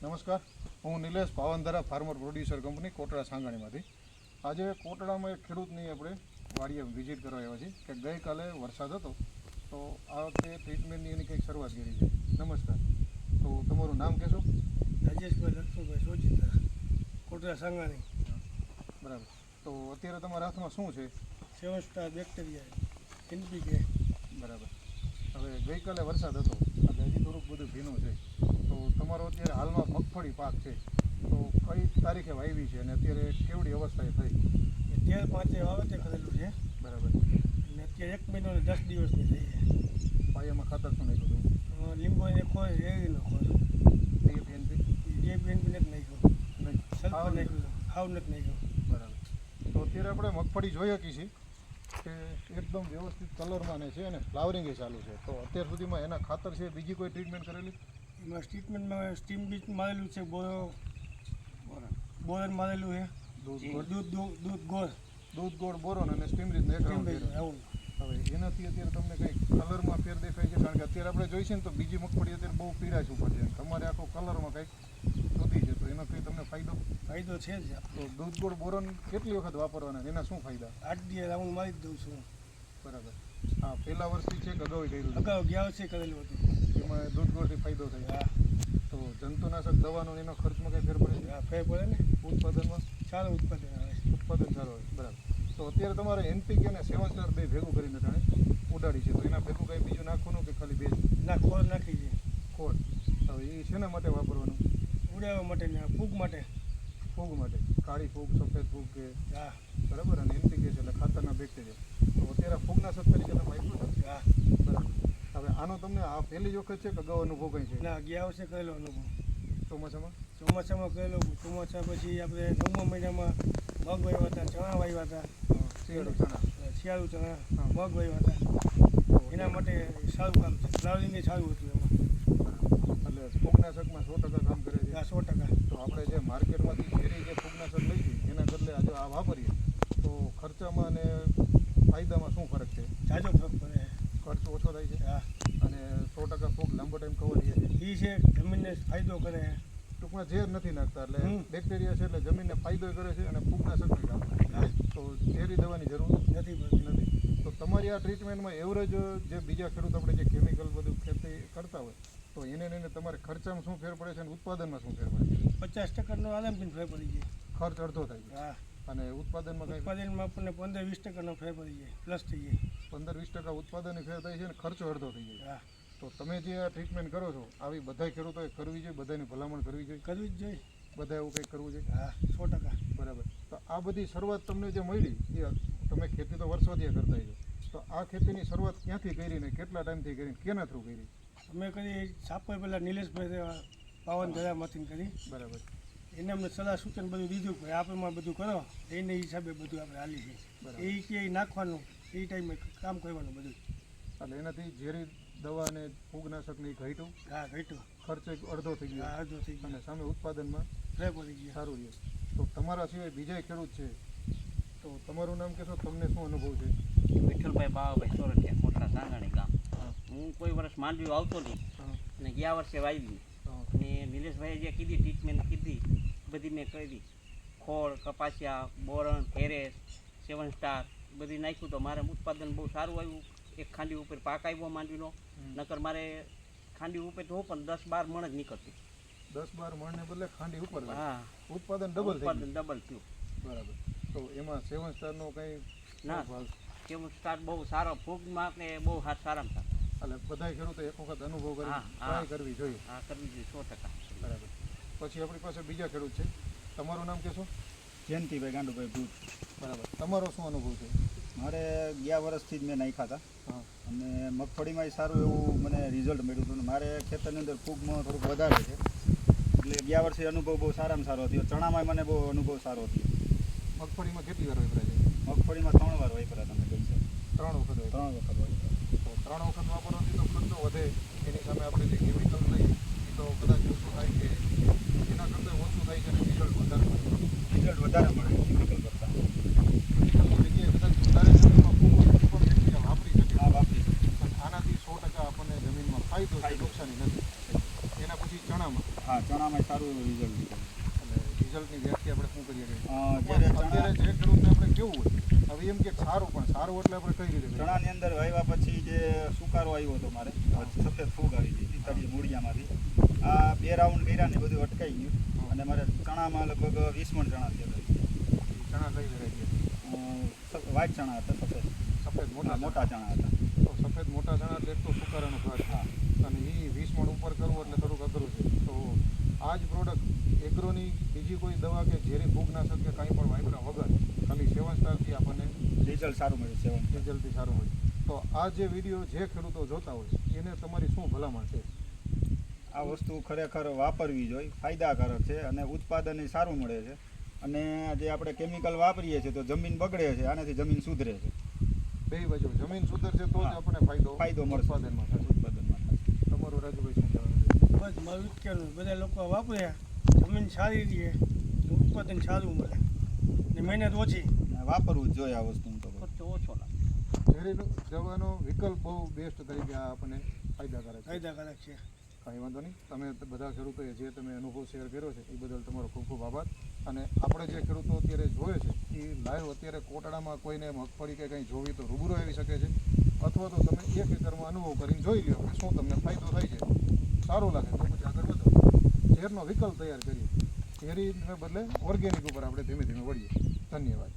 નમસ્કાર, હું Nilesh Pavandhara farmer producer company Kotda સાંગાણીમાંથી. આજે કોટડામાં એક ખેડૂતની આપણે વાડીએ વિઝિટ કરવા આવ્યા છીએ કે ગઈકાલે વરસાદ હતો તો આ વખતે ટ્રીટમેન્ટની એની કંઈક શરૂઆત કરી છે. નમસ્કાર, તો તમારું નામ કહેશો? રાજેશભાઈ લક્ષ્મણભાઈ સોજીતા, કોટડા સાંગાણી. બરાબર. તો અત્યારે તમારા હાથમાં શું છે? 7 સ્ટાર બેક્ટેરિયા NPK. બરાબર. હવે ગઈકાલે વરસાદ હતો એટલે હજી થોડુંક બધું ભીનું છે, તો તમારો અત્યારે હાલમાં મગફળી પાક છે તો કઈ તારીખે વાવી છે અને અત્યારે કેવડી અવસ્થાએ થઈ? 13/5 વાવેતર કરેલું છે. બરાબર. અને અત્યારે 1 મહિનો અને 10 દિવસની થઈ છે. પાયામાં ખાતર શું નાખ્યું હતું? લીંબોને ખોર, રેડીનો ખોર, DAP NP નથી નાખ્યો, સલ્ફર નાખ્યું, હાવ નથી નાખ્યો. બરાબર. તો અત્યારે આપણે મગફળી જોઈ શકીએ છીએ કે એકદમ વ્યવસ્થિત કલરમાં ને છે અને ફ્લાવરિંગ ચાલુ છે. તો અત્યાર સુધીમાં એના ખાતર છે બીજી કોઈ ટ્રીટમેન્ટ કરેલી? એમાં ટ્રીટમેન્ટમાં સ્ટીમ બીચ મારેલું છે, બોરન મારેલું છે, દૂધ ગોળ બોરોન અને સ્ટીમ રીત એક રાઉન્ડ કર્યો. હવે એનાથી અત્યારે તમને કંઈ કલરમાં ફેર દેખાય છે? કારણ કે અત્યારે આપણે જોઈ છે ને તો બીજી મગફળી અત્યારે બહુ પીળાશ ઉપર છે, તમારે આખો કલરમાં કંઈક જુદી છે, તો એનાથી તમને ફાયદો છે જ. તો દૂધ ગોળ બોરોન કેટલી વખત વાપરવાના, એના શું ફાયદા? 8 દિવસ રાઉન્ડ મારી જ દઉં છું. બરાબર. હા, પહેલા વર્ષથી છે કે અગાઉ કર્યું? અગાઉ ગયા વર્ષે કરેલું હતું. એમાં દૂધ ગોળથી ફાયદો થાય? હા. તો જંતુનાશક દવાનો એનો ખર્ચમાં કંઈ ફેર પડે છે? હા, ફેર પડે ને. ઉત્પાદનમાં સારું ઉત્પાદન આવે. ઉત્પાદન સારું હોય. બરાબર. તો અત્યારે તમારે NPK અને 7 સ્ટાર બે ભેગું કરીને જાણે ઉડાડી છે, તો એના ભેગું કંઈ બીજું નાખવાનું કે ખાલી બે? ના, ખોળ નાખી છે. ખોળ. હવે એ શેના માટે વાપરવાનું? ઉડાવવા માટે ને ફૂગ માટે. ફૂગ માટે? કાળી ફૂગ, સફેદ ફૂગ કે? હા. બરાબર. અને NPK છે એટલે ખાતરના બેક્ટેરિયા. તો અત્યારે ફૂગનાશક તરીકે તમે આપ્યું છે? હા. બરાબર. હવે આનો તમને આ પહેલી જ વખત છે કે અગાઉ અનુભવ કંઈ છે? ના, ગયા વર્ષે કરેલો અનુભવ. ચોમાસામાં કરેલો. ચોમાસા પછી આપણે 9મા મહિનામાં મગ વાવ્યા હતા, ચણા વાવ્યા હતા, શિયાળુ ચણા, મગ વાવ્યા હતા. એના માટે સારું કામ છે. ફ્લાવરિંગ સારું હતું એમાં. એટલે ફૂગનાશકમાં 100% કામ કરે છે? હા, 100%. તો આપણે જે માર્કેટમાંથી ઝેરી જે ફૂગનાશક લઈ છીએ એના બદલે આજે આ વાપરીએ તો ખર્ચામાં અને ફાયદામાં શું ફરક છે? જાજો ફરક પડે. ખર્ચ ઓછો થાય છે? હા. અને 100% ફૂગ લાંબો ટાઈમ કવર રહે છે? એ છે જમીનને ફાયદો કરે. ટૂંકમાં ઝેર નથી નાખતા એટલે બેક્ટેરિયા છે એટલે જમીનને ફાયદો કરે છે અને ફૂગનાશકનું કામ કરે. તો ઝેરી દવાની જરૂર નથી પડતી. તો તમારી આ ટ્રીટમેન્ટમાં એવરેજ જે બીજા ખેડૂત આપણે જે કેમિકલ બધું ખેતી કરતા હોય તો એને તમારે ખર્ચામાં શું ફેર પડે છે અને ઉત્પાદનમાં શું ફેર પડે છે? 50%નો આરામથી ફેર પડી જાય. ખર્ચ અડધો થાય છે. હા. અને ઉત્પાદનમાં આપણને 15-20%નો ફેર પડી જાય, પ્લસ થઈ જાય. 15-20% ઉત્પાદનની ફેર થાય છે અને ખર્ચો અડધો થઈ જાય. હા. તો તમે જે આ ટ્રીટમેન્ટ કરો છો આવી બધા ખેડૂતોએ કરવી જોઈએ, બધાની ભલામણ કરવી જોઈએ? કરવી જ જોઈએ. બધા એવું કંઈક કરવું જોઈએ? હા, 100%. બરાબર. તો આ બધી શરૂઆત તમને જે મળી એ તમે ખેતી તો વર્ષોથી કરતા છો, તો આ ખેતીની શરૂઆત ક્યાંથી કરી ને કેટલા ટાઈમથી કરી, કેના થ્રુ કરી? અમે કરી સાપર પહેલાં નિલેશભાઈ પાવનધરામાંથી કરી. બરાબર. એને અમને સલાહ સૂચન બધું દીધું કે આપણે બધું કરો, એને હિસાબે બધું આપણે હાલી છે. એ કે નાખવાનું, એ ટાઈમે કામ કરવાનું બધું. એટલે એનાથી ઝેરી દવા અને ફૂગનાશક ને ઘટ્યું? હા, ઘટ્યું. ખર્ચ અડધો થઈ ગયો? હા, અડધો થઈ ગયો. અને સામે ઉત્પાદનમાં ફેર પડી ગયો. સારું રહે. તો તમારા સિવાય બીજા ખેડૂત છે તો તમારું નામ કહેશો, તમને શું અનુભવ છે? વિઠ્ઠલભાઈ બાવાભાઈ સોરઠિયા, કોટડા સાંગાણી ગામ. હું કોઈ વર્ષ માંડવી આવતો નહીં અને ગયા વર્ષે વાવી અને નિલેશભાઈએ જે કીધી ટ્રીટમેન્ટ કીધી બધી મેં કરી. ખોળ, કપાસિયા, બોરણ, એરેસ, 7 સ્ટાર બધી નાખ્યું તો મારે ઉત્પાદન બહુ સારું આવ્યું. એક ખાંડી ઉપર પાક આવ્યો માંડવીનો. નકર મારે ખાંડી ઉપર તો પણ 10-12 મણ જ નીકળતી. 10-12 મણને બદલે ખાંડી ઉપર? હા, ઉત્પાદન ડબલ થયું. બરાબર. તો એમાં 7 સ્ટારનો કંઈ ના, 7 સ્ટાર બહુ સારો ફૂગમાં કે બહુ સારામાં સારું. એટલે બધા ખેડૂતો એક વખત અનુભવ કરી ટ્રાય કરવી જોઈએ. હા, કરવી જોઈએ 100%. બરાબર. પછી આપણી પાસે બીજા ખેડૂત છે, તમારું નામ કહેશો? જયંતિભાઈ ગાંડુભાઈ ભૂત. બરાબર. તમારો શું અનુભવ છે? મારે ગયા વર્ષથી જ મેં નાખ્યા હતા. હા. અને મગફળીમાં સારું એવું મને રિઝલ્ટ મળ્યું હતું. મારે ખેતરની અંદર ફૂગમાં થોડુંક વધારે છે એટલે ગયા વર્ષે અનુભવ બહુ સારામાં સારો થયો. ચણામાં મને બહુ અનુભવ સારો થયો. મગફળીમાં કેટલી વાર વાપર્યા છે? મગફળીમાં 3 વાર વાપર્યા તમે કહી શકો. 3 વખત? 3 વખત વાપર્યા. તો 3 વખત વાપરવાથી તો ખર્ચો વધે, એની સામે આપણે જે કેમિકલ લઈએ એ તો કદાચ ઓછું થાય કે એના કરતાં ઓછું થાય છે અને રિઝલ્ટ વધારે મળે? રિઝલ્ટ વધારે મળે કેમિકલ કરતાં. કેમિકલની જગ્યાએ કદાચ વધારે જમીનમાં ફૂગ હોય તો પણ વ્યક્તિ વાપરી શકે. હા, વાપરી શકે. પણ આનાથી 100% આપણને જમીનમાં ફાયદો થાય, નુકસાની નથી. એના પછી ચણામાં ચણામાં હા ચણામાં સારું એવું રિઝલ્ટ દીધું. એટલે રિઝલ્ટની વ્યાખ્યા આપણે શું કરીએ છીએ જ્યારે અત્યારે ચણા જે ખેડૂતને આપણે કેવું હોય હવે એમ કે સારું પણ સારું એટલે આપણે કઈ રીતે કરીએ? ચણાની અંદર વાવ્યા પછી જે સુકારો આવ્યો હતો મારે સફેદ ફૂગ આવી હતી પિસ્તાળીસ મૂળિયામાંથી આ 2 રાઉન્ડ કર્યા ને બધું અટકાઈ ગયું અને મારે ચણામાં લગભગ 20 મણ ચણા થયા ચણા કઈ વેરાયટી વ્હાઈટ ચણા હતા સફેદ સફેદ મોટા મોટા ચણા હતા. તો સફેદ મોટા ચણા એટલે એક તો સુકારાનો ભાગ હા અને એ 20 મણ ઉપર કરવું એટલે થોડુંક અઘરું છે. તો આ જ પ્રોડક્ટ એગ્રોની બીજી કોઈ દવા કે ઝેરી ફૂગનાશક કે કાંઈ પણ વાપર્યા વગર ખાલી 7 સ્ટારથી આપણને રિઝલ્ટ સારું મળ્યું 7. રિઝલ્ટથી સારું મળે. તો આ જે વિડીયો જે ખેડૂતો જોતા હોય એને તમારી શું ભલામણ છે? આ વસ્તુ ખરેખર વાપરવી જોઈએ, ફાયદાકારક છે અને ઉત્પાદન ય સારું મળે છે. અને જે આપણે કેમિકલ વાપરીએ છીએ તો જમીન બગડે છે, આનાથી જમીન સુધરે છે. બે બાજુ જમીન સુધરશે તો જ હા. આપણને ફાયદો મળશે ઉત્પાદનમાં થશે. ઉત્પાદનમાં થશે. તમારું રાજુભાઈ શું કહેવાનું છે? બસ મારું જ કહેવાનું બધા લોકો વાપર્યા જમીન સારી રહે ઉત્પાદન સારું મળે ને મહેનત ઓછી. અને વાપરવું જ જોઈએ આ વસ્તુ. હું તો કહું. ખર્ચો ઓછો લાગે. ઝેરી દવાનો વિકલ્પ બહુ બેસ્ટ તરીકે આ આપણને ફાયદાકારક છે. ફાયદાકારક છે. કાંઈ વાંધો નહીં. તમે બધા ખેડૂતોએ જે તમે અનુભવ શેર કર્યો છે એ બદલ તમારો ખૂબ ખૂબ આભાર. અને આપણે જે ખેડૂતો અત્યારે જોવે છે એ લાઈવ અત્યારે કોટડામાં કોઈને મગફળી કે કંઈ જોવી તો રૂબરૂ આવી શકે છે અથવા તો તમે 1 એકરમાં અનુભવ કરીને જોઈ લો કે શું તમને ફાયદો થાય છે. સારું લાગે તો પછી આગળ વધો. ઝેરનો વિકલ્પ તૈયાર કરીએ. ઝેરીને બદલે ઓર્ગેનિક ઉપર આપણે ધીમે ધીમે વળીએ. ધન્યવાદ.